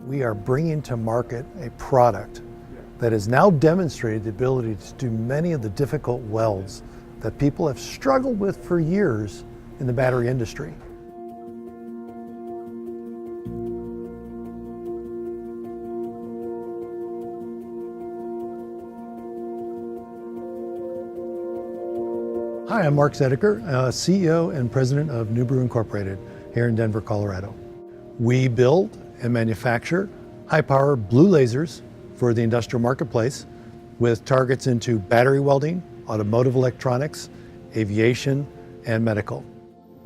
We are bringing to market a product that has now demonstrated the ability to do many of the difficult welds that people have struggled with for years in the battery industry. Hi, I'm Mark Zediker, CEO and President of NUBURU Incorporated here in Denver, Colorado. We build and manufacture high-power blue lasers for the industrial marketplace with targets into battery welding, automotive electronics, aviation, and medical.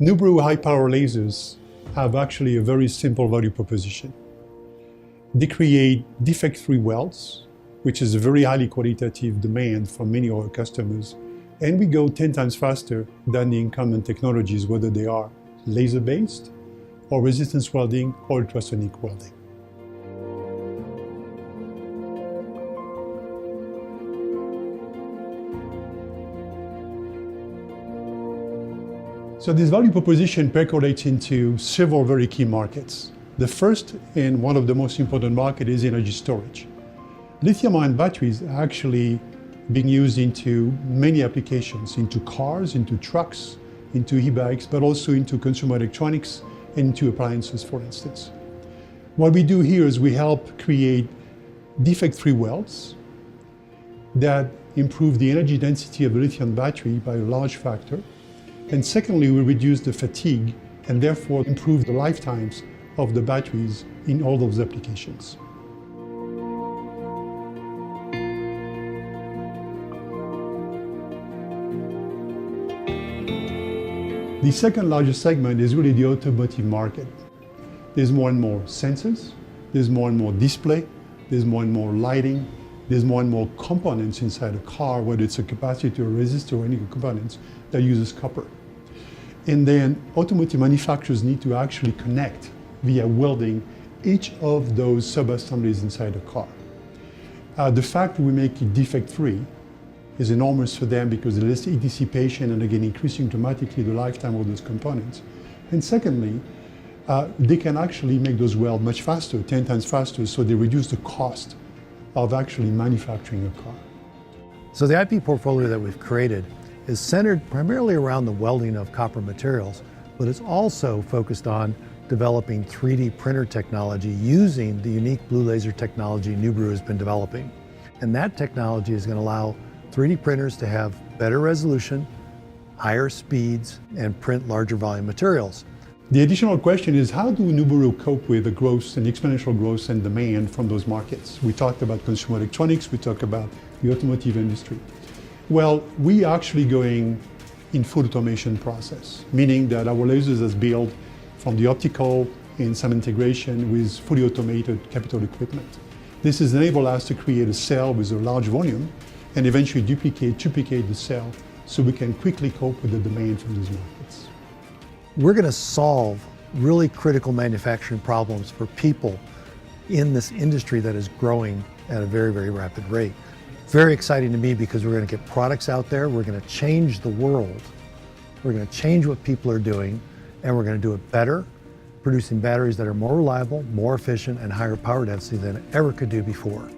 NUBURU high-power lasers have actually a very simple value proposition. They create defect-free welds, which is a very highly qualitative demand from many of our customers, and we go 10 times faster than the incumbent technologies, whether they are laser-based or resistance welding or ultrasonic welding. So this value proposition percolates into several very key markets. The first and one of the most important markets is energy storage. Lithium-ion batteries are actually being used into many applications, into cars, into trucks, into e-bikes, but also into consumer electronics, and into appliances, for instance. What we do here is we help create defect-free welds that improve the energy density of the lithium battery by a large factor. And secondly, we reduce the fatigue and therefore improve the lifetimes of the batteries in all those applications. The second largest segment is really the automotive market. There's more and more sensors, there's more and more display, there's more and more lighting, there's more and more components inside a car, whether it's a capacitor, a resistor, or any components that uses copper. And then automotive manufacturers need to actually connect via welding each of those sub-assemblies inside a car. The fact that we make it defect-free is enormous for them because they're less dissipation and again increasing dramatically the lifetime of those components. And secondly, they can actually make those welds much faster, 10 times faster, so they reduce the cost of actually manufacturing a car. So the IP portfolio that we've created is centered primarily around the welding of copper materials, but it's also focused on developing 3D printer technology using the unique blue laser technology NUBURU has been developing. And that technology is going to allow 3D printers to have better resolution, higher speeds, and print larger volume materials. The additional question is, how do NUBURU cope with the growth and exponential growth and demand from those markets? We talked about consumer electronics, we talked about the automotive industry. Well, we are actually going in full automation process, meaning that our lasers is built from the optical and some integration with fully automated capital equipment. This has enabled us to create a cell with a large volume and eventually duplicate the cell so we can quickly cope with the demand from these markets. We're going to solve really critical manufacturing problems for people in this industry that is growing at a very, very rapid rate. Very exciting to me because we're going to get products out there, we're going to change the world, we're going to change what people are doing, and we're going to do it better, producing batteries that are more reliable, more efficient, and higher power density than it ever could do before.